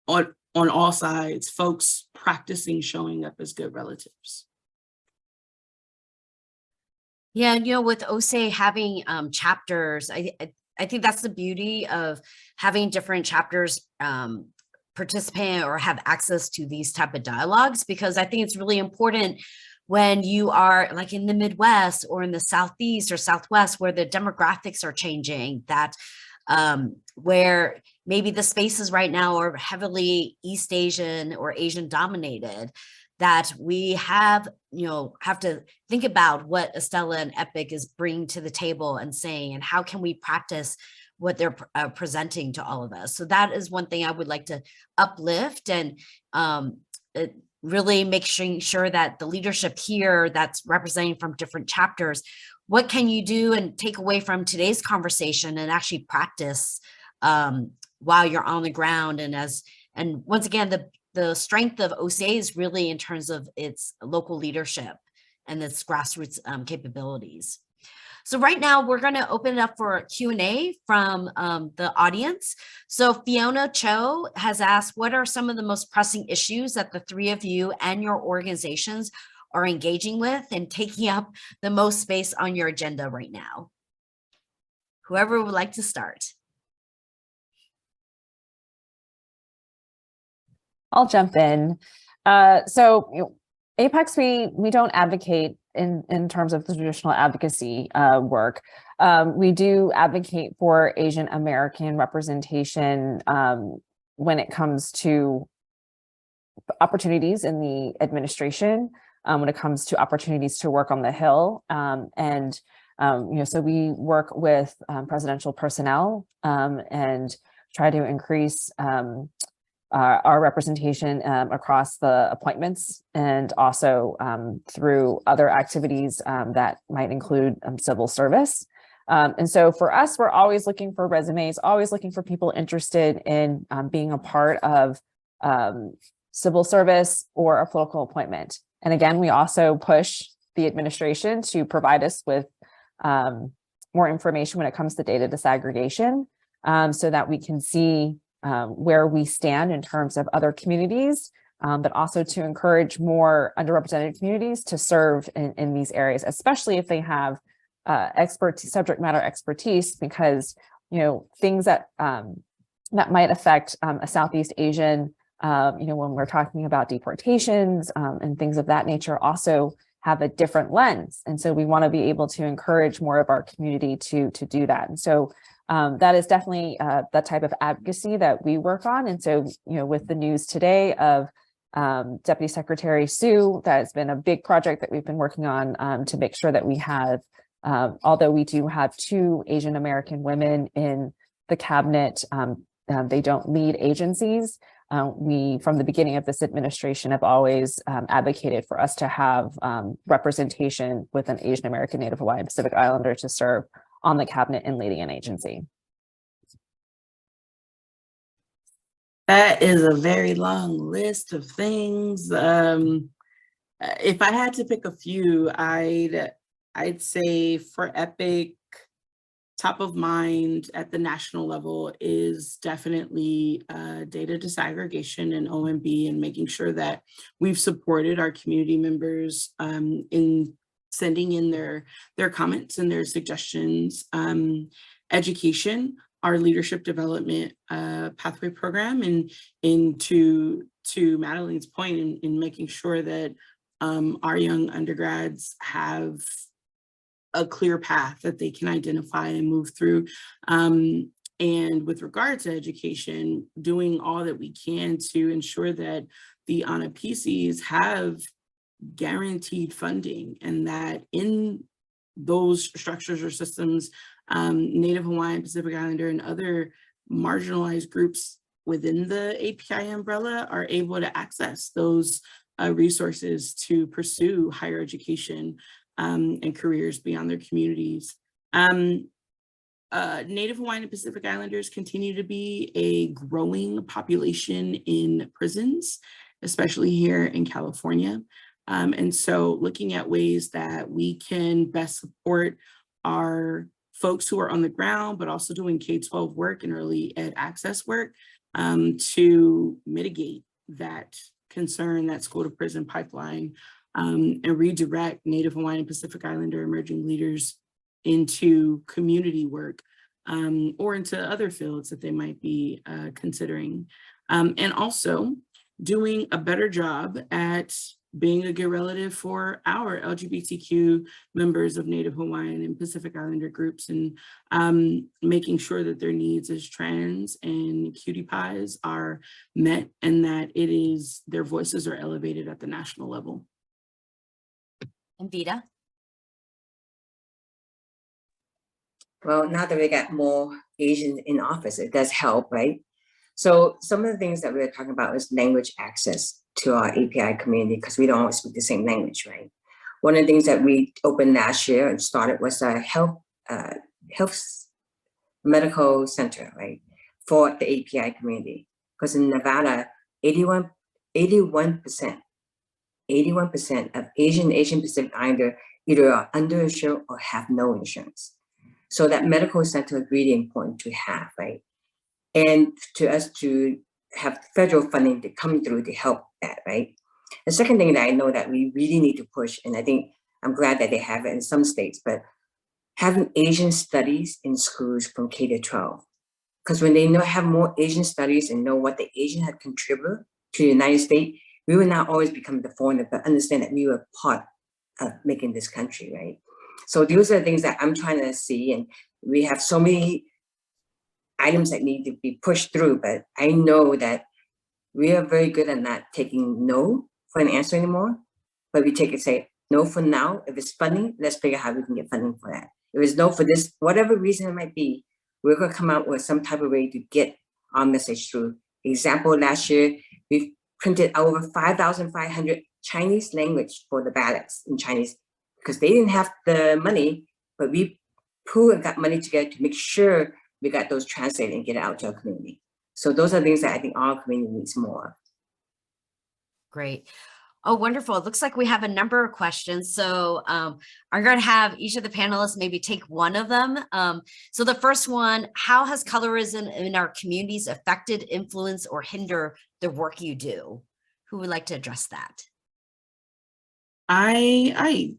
on all sides, folks practicing showing up as good relatives. Yeah, you know, with OCA having chapters, I think that's the beauty of having different chapters participate or have access to these type of dialogues, because I think it's really important when you are like in the Midwest or in the Southeast or Southwest, where the demographics are changing, that where maybe the spaces right now are heavily East Asian or Asian dominated, that we have to think about what Estella and Epic is bringing to the table and saying, and how can we practice what they're presenting to all of us. So that is one thing I would like to uplift, and really make sure that the leadership here that's representing from different chapters, what can you do and take away from today's conversation and actually practice while you're on the ground. And once again, the strength of OCA is really in terms of its local leadership and its grassroots capabilities. So right now we're going to open it up for Q&A from the audience. So Fiona Cho has asked, what are some of the most pressing issues that the three of you and your organizations are engaging with and taking up the most space on your agenda right now? Whoever would like to start. I'll jump in. Apex, we don't advocate in terms of the traditional advocacy work. We do advocate for Asian American representation when it comes to opportunities in the administration, when it comes to opportunities to work on the Hill. So we work with presidential personnel and try to increase our representation across the appointments, and also through other activities that might include civil service. And so for us, we're always looking for resumes, always looking for people interested in being a part of civil service or a political appointment. And again, we also push the administration to provide us with more information when it comes to data disaggregation, so that we can see where we stand in terms of other communities, but also to encourage more underrepresented communities to serve in these areas, especially if they have subject matter expertise, because things that that might affect a Southeast Asian, when we're talking about deportations and things of that nature, also have a different lens. And so we want to be able to encourage more of our community to do that. And so that is definitely the type of advocacy that we work on. And so, with the news today of Deputy Secretary Sue, that has been a big project that we've been working on to make sure that we have, although we do have 2 Asian American women in the cabinet, they don't lead agencies. We, from the beginning of this administration, have always advocated for us to have representation with an Asian American, Native Hawaiian, Pacific Islander to serve on the cabinet and leading an agency. That is a very long list of things. If I had to pick a few, I'd say for EPIC, top of mind at the national level is definitely data disaggregation and OMB, and making sure that we've supported our community members in sending in their comments and their suggestions. Education, our leadership development pathway program, and to Madeline's point, in making sure that our young undergrads have a clear path that they can identify and move through. And with regard to education, doing all that we can to ensure that the ANA PCs have guaranteed funding, and that in those structures or systems, Native Hawaiian, Pacific Islander, and other marginalized groups within the API umbrella are able to access those resources to pursue higher education and careers beyond their communities. Native Hawaiian and Pacific Islanders continue to be a growing population in prisons, especially here in California. And so looking at ways that we can best support our folks who are on the ground, but also doing K-12 work and early ed access work to mitigate that concern, that school to prison pipeline, and redirect Native Hawaiian and Pacific Islander emerging leaders into community work or into other fields that they might be considering. And also doing a better job at being a good relative for our LGBTQ members of Native Hawaiian and Pacific Islander groups, and making sure that their needs as trans and cutie pies are met, and that their voices are elevated at the national level. And Vida? Well, now that we got more Asians in office, it does help, right? So some of the things that we're talking about is language access to our API community, because we don't always speak the same language, right? One of the things that we opened last year and started was a health medical center, right, for the API community. Because in Nevada, 81% of Asian Pacific Islander either are underinsured or have no insurance. So that medical center is really important to have, right? And to us to have federal funding to come through to help that, right? The second thing that I know that we really need to push, and I think I'm glad that they have it in some states, but having Asian studies in schools from K to 12. Because when they have more Asian studies and know what the Asian had contributed to the United States, we will not always become the foreigner, but understand that we were part of making this country, right? So those are the things that I'm trying to see, and we have so many items that need to be pushed through, but I know that we are very good at not taking no for an answer anymore, but we take it, say, no for now. If it's funding, let's figure out how we can get funding for that. If it's no for this, whatever reason it might be, we're gonna come out with some type of way to get our message through. Example, last year, we printed over 5,500 Chinese language for the ballots in Chinese because they didn't have the money, but we pooled and got money together to make sure we got those translated and get it out to our community. So those are things that I think our community needs more. Great. Oh, wonderful. It looks like we have a number of questions. So I'm going to have each of the panelists maybe take one of them. So the first one, how has colorism in our communities affected, influence, or hinder the work you do? Who would like to address that? I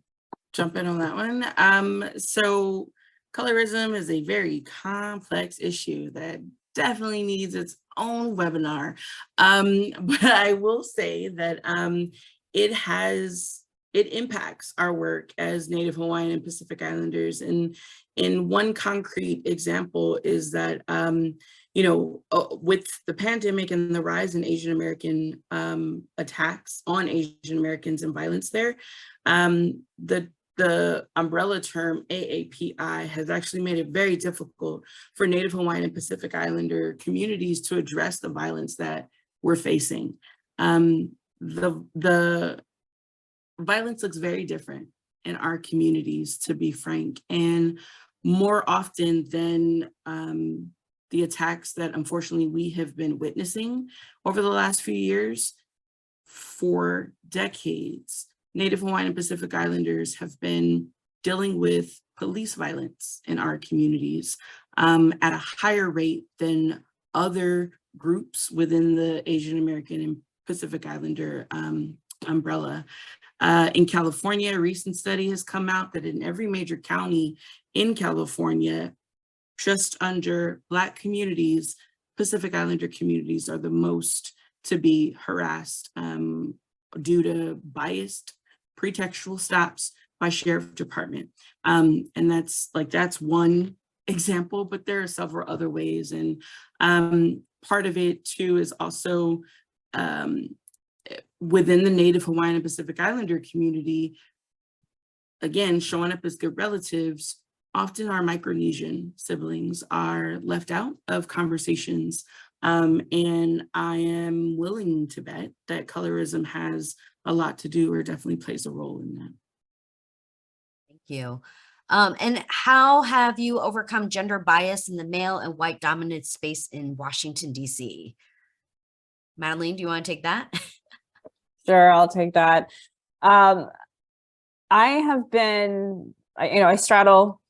jump in on that one. So colorism is a very complex issue that definitely needs its own webinar. But I will say that it impacts our work as Native Hawaiian and Pacific Islanders. And in one concrete example is that, with the pandemic and the rise in Asian American attacks on Asian Americans and violence there, the umbrella term AAPI has actually made it very difficult for Native Hawaiian and Pacific Islander communities to address the violence that we're facing. The violence looks very different in our communities, to be frank, and more often than the attacks that unfortunately we have been witnessing over the last few years. For decades, Native Hawaiian and Pacific Islanders have been dealing with police violence in our communities at a higher rate than other groups within the Asian American and Pacific Islander umbrella. In California, a recent study has come out that in every major county in California, just under Black communities, Pacific Islander communities are the most to be harassed due to biased pretextual stops by sheriff department. And that's one example, but there are several other ways. And part of it too is also within the Native Hawaiian and Pacific Islander community, again, showing up as good relatives, often our Micronesian siblings are left out of conversations. And I am willing to bet that colorism has a lot to do or definitely plays a role in that. Thank you. And how have you overcome gender bias in the male and white dominant space in Washington, D.C.? Madeline, do you want to take that? Sure, I'll take that. I straddle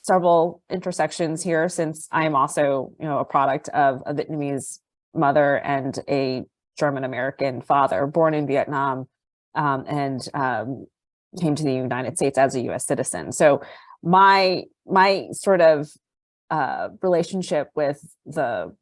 several intersections here since I'm also, a product of a Vietnamese mother and a German-American father, born in Vietnam, and came to the United States as a U.S. citizen. So my sort of relationship with the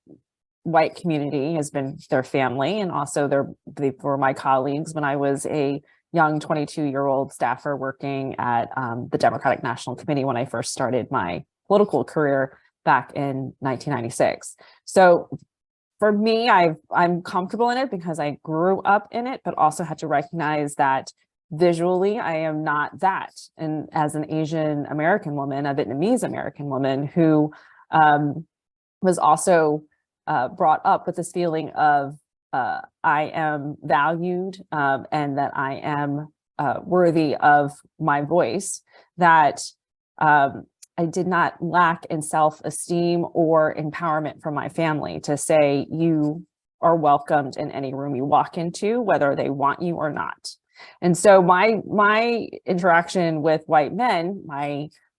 white community has been their family, and also they were my colleagues when I was a young 22-year-old staffer working at the Democratic National Committee when I first started my political career back in 1996. So for me, I'm comfortable in it because I grew up in it, but also had to recognize that visually I am not that. And as an Asian American woman, a Vietnamese American woman who was also brought up with this feeling of I am valued and that I am worthy of my voice, that I did not lack in self-esteem or empowerment from my family to say, you are welcomed in any room you walk into, whether they want you or not. And so my interaction with white men,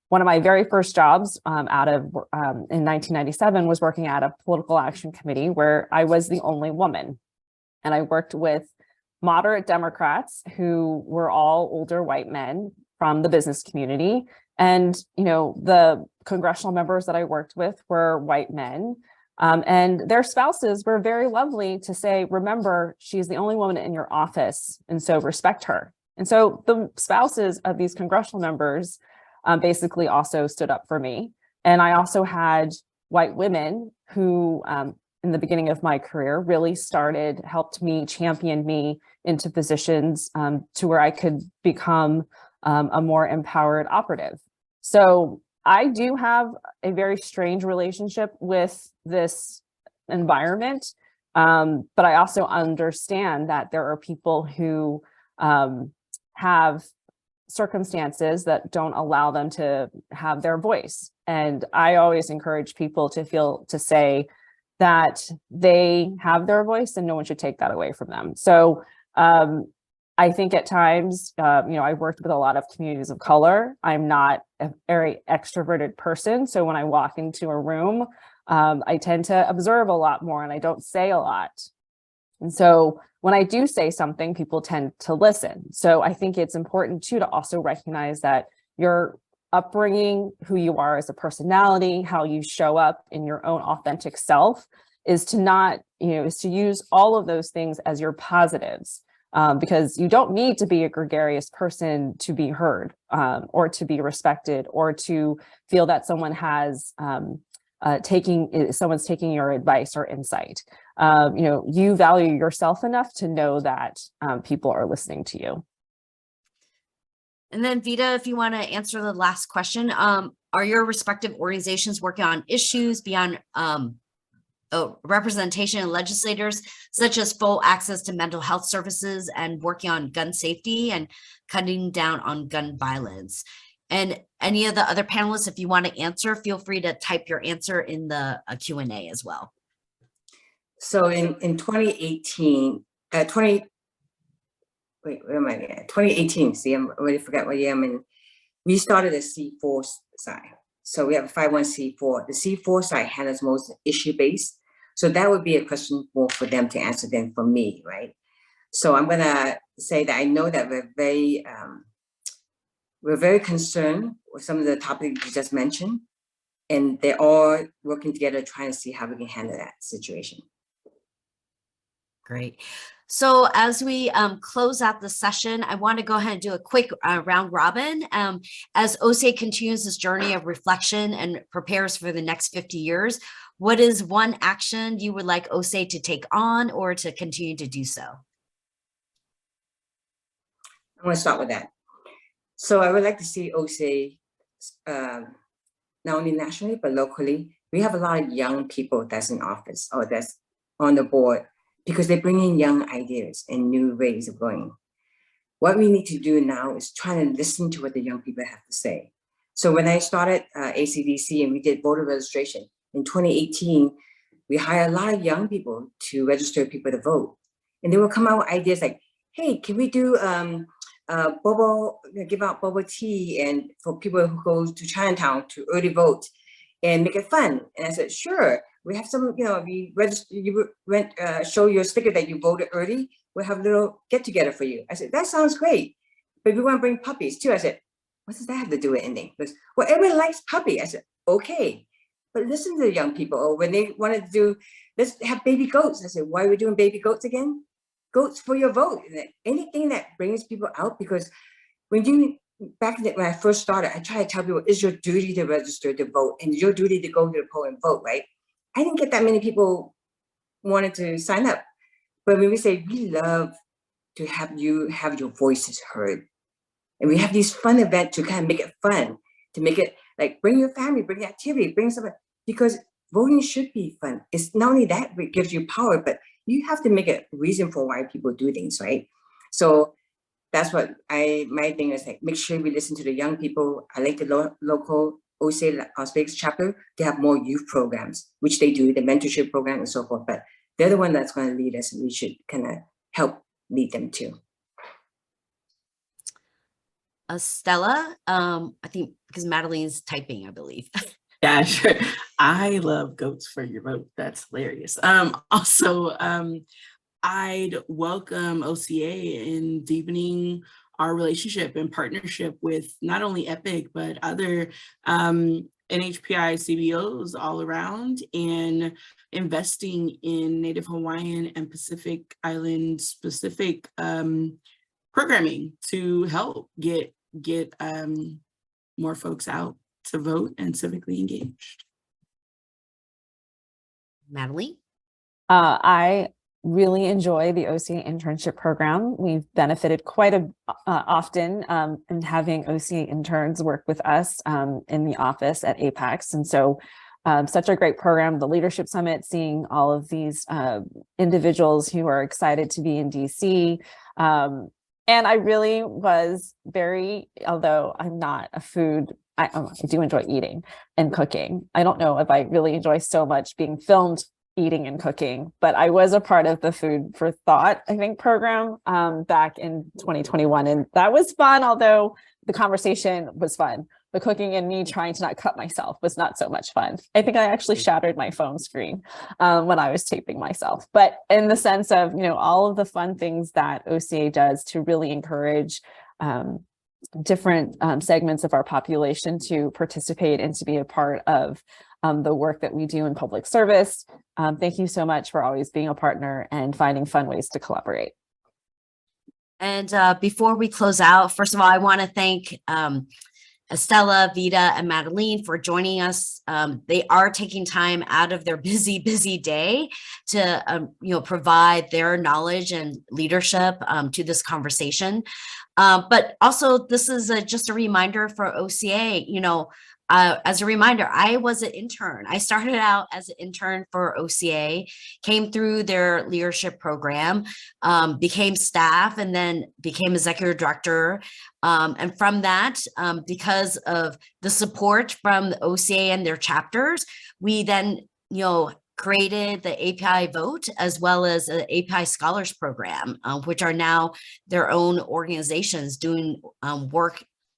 one of my very first jobs in 1997 was working at a political action committee where I was the only woman. And I worked with moderate Democrats who were all older white men from the business community. And, the congressional members that I worked with were white men. And their spouses were very lovely to say, remember, she's the only woman in your office, and so respect her. And so the spouses of these congressional members basically also stood up for me. And I also had white women who, in the beginning of my career, really helped me, champion me into positions to where I could become a more empowered operative. So I do have a very strange relationship with this environment, but I also understand that there are people who have circumstances that don't allow them to have their voice. And I always encourage people to say that they have their voice and no one should take that away from them. So I think at times, I've worked with a lot of communities of color. I'm not a very extroverted person. So when I walk into a room, I tend to observe a lot more and I don't say a lot. And so when I do say something, people tend to listen. So I think it's important too to also recognize that your upbringing, who you are as a personality, how you show up in your own authentic self is to use all of those things as your positives. Because you don't need to be a gregarious person to be heard or to be respected or to feel that someone's taking your advice or insight. You value yourself enough to know that people are listening to you. And then Vita, if you want to answer the last question, are your respective organizations working on issues beyond representation in legislators, such as full access to mental health services and working on gun safety and cutting down on gun violence? And any of the other panelists, if you want to answer, feel free to type your answer in the Q&A as well. So in 2018, 2018, see, I'm already forgot what year I'm in. We started a C4 side. So we have a 501c4. The C4 side handles most issue-based. So that would be a question more for them to answer than for me, right? So I'm gonna say that I know that we're very concerned with some of the topics you just mentioned, and they're all working together trying to see how we can handle that situation. Great. So as we close out the session, I want to go ahead and do a quick round robin. As OCA continues this journey of reflection and prepares for the next 50 years, what is one action you would like OCA to take on or to continue to do so? I'm going to start with that. So I would like to see OCA, not only nationally, but locally. We have a lot of young people that's in office or that's on the board, because they bring in young ideas and new ways of going. What we need to do now is try to listen to what the young people have to say. So when I started ACDC and we did voter registration in 2018, we hired a lot of young people to register people to vote. And they will come out with ideas like, hey, can we do give out bubble tea and for people who go to Chinatown to early vote and make it fun? And I said, sure. We have some, we register, you went, show your sticker that you voted early. We'll have a little get together for you. I said, that sounds great. But we want to bring puppies too. I said, what does that have to do with anything? Because, well, everyone likes puppy. I said, okay. But listen to the young people. Or when they wanted to do, let's have baby goats. I said, why are we doing baby goats again? Goats for your vote. Anything that brings people out, because when I first started, I try to tell people, it's your duty to register to vote and your duty to go to the poll and vote, right? I didn't get that many people wanted to sign up. But when we say, we love to have you have your voices heard. And we have these fun events to kind of make it fun, to make it like, bring your family, bring activity, bring something, because voting should be fun. It's not only that it gives you power, but you have to make a reason for why people do things, right? So that's what my thing is, like, make sure we listen to the young people. I like the local OCA Las Vegas chapter. They have more youth programs, which they do, the mentorship program and so forth, but they're the one that's going to lead us, and we should kind of help lead them too. Stella, I think because Madeline's typing, I believe. Yeah, sure. I love goats for your vote. That's hilarious. Also, I'd welcome OCA in deepening our relationship and partnership with not only EPIC, but other NHPI CBOs all around, and investing in Native Hawaiian and Pacific Island specific programming to help get more folks out to vote and civically engaged. Madeline? I really enjoy the OCA internship program. We've benefited quite often in having OCA interns work with us in the office at Apex. And so such a great program, the Leadership Summit, seeing all of these individuals who are excited to be in DC. And I really was although I'm not a food, I do enjoy eating and cooking. I don't know if I really enjoy so much being filmed eating and cooking, but I was a part of the Food for Thought, I think, program back in 2021. And that was fun, although the conversation was fun. The cooking and me trying to not cut myself was not so much fun. I think I actually shattered my phone screen when I was taping myself. But in the sense of, all of the fun things that OCA does to really encourage different segments of our population to participate and to be a part of the work that we do in public service. Thank you so much for always being a partner and finding fun ways to collaborate. And before we close out, first of all, I want to thank Estella, Vita, and Madeline for joining us. They are taking time out of their busy day to provide their knowledge and leadership to this conversation. But also, this is just a reminder for OCA. As a reminder, I was an intern. I started out as an intern for OCA, came through their leadership program, became staff, and then became executive director. And from that, because of the support from the OCA and their chapters, we then, created the API Vote as well as the API Scholars Program, which are now their own organizations doing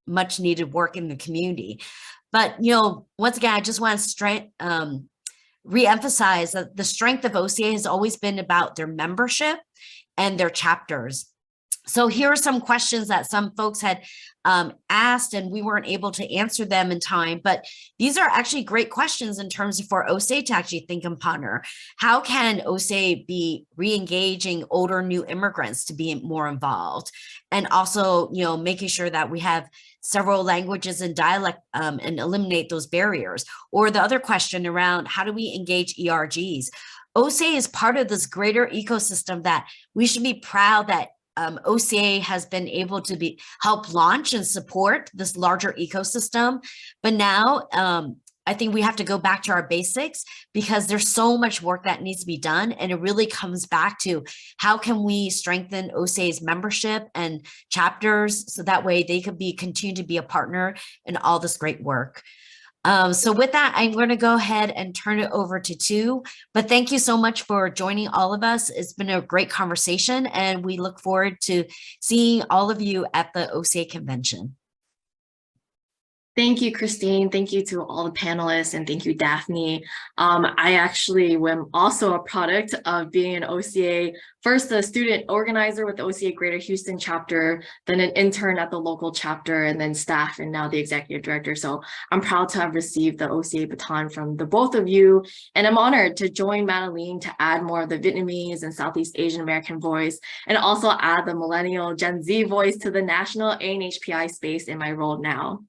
much needed work in the community. But, once again, I just want to reemphasize that the strength of OCA has always been about their membership and their chapters. So here are some questions that some folks had asked, and we weren't able to answer them in time, but these are actually great questions in terms of for OCA to actually think and ponder. How can OCA be re-engaging older new immigrants to be more involved? And also, making sure that we have several languages and dialect and eliminate those barriers. Or the other question around how do we engage ERGs? OCA is part of this greater ecosystem that we should be proud that OCA has been able to help launch and support this larger ecosystem. But now I think we have to go back to our basics because there's so much work that needs to be done. And it really comes back to how can we strengthen OCA's membership and chapters so that way they could continue to be a partner in all this great work. So with that, I'm going to go ahead and turn it over to Tu. But thank you so much for joining all of us. It's been a great conversation, and we look forward to seeing all of you at the OCA convention. Thank you, Christine. Thank you to all the panelists, and thank you, Daphne. I actually am also a product of being an OCA, first a student organizer with the OCA Greater Houston chapter, then an intern at the local chapter, and then staff, and now the executive director. So I'm proud to have received the OCA baton from the both of you, and I'm honored to join Madeline to add more of the Vietnamese and Southeast Asian American voice, and also add the millennial Gen Z voice to the national ANHPI space in my role now.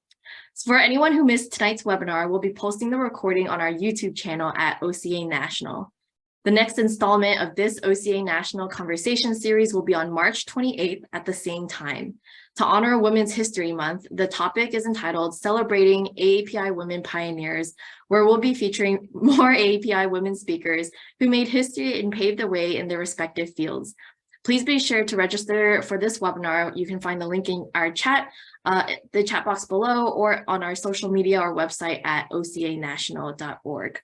So for anyone who missed tonight's webinar, we'll be posting the recording on our YouTube channel at OCA National. The next installment of this OCA National Conversation series will be on March 28th at the same time. To honor Women's History Month, the topic is entitled Celebrating AAPI Women Pioneers, where we'll be featuring more AAPI women speakers who made history and paved the way in their respective fields. Please be sure to register for this webinar. You can find the link in our chat, the chat box below, or on our social media or website at ocanational.org.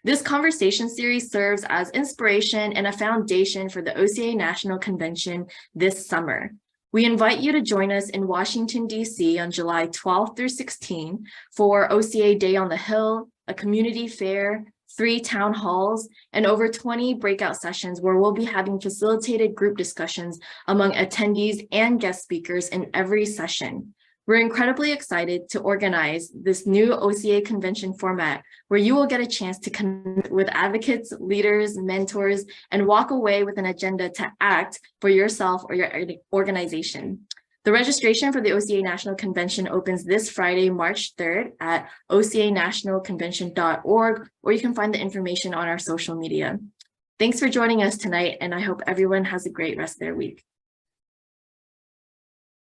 This conversation series serves as inspiration and a foundation for the OCA National Convention this summer. We invite you to join us in Washington, D.C. on July 12th through 16th for OCA Day on the Hill, a community fair, 3 town halls, and over 20 breakout sessions where we'll be having facilitated group discussions among attendees and guest speakers in every session. We're incredibly excited to organize this new OCA convention format where you will get a chance to connect with advocates, leaders, mentors, and walk away with an agenda to act for yourself or your organization. The registration for the OCA National Convention opens this Friday, March 3rd at ocanationalconvention.org, or you can find the information on our social media. Thanks for joining us tonight, and I hope everyone has a great rest of their week.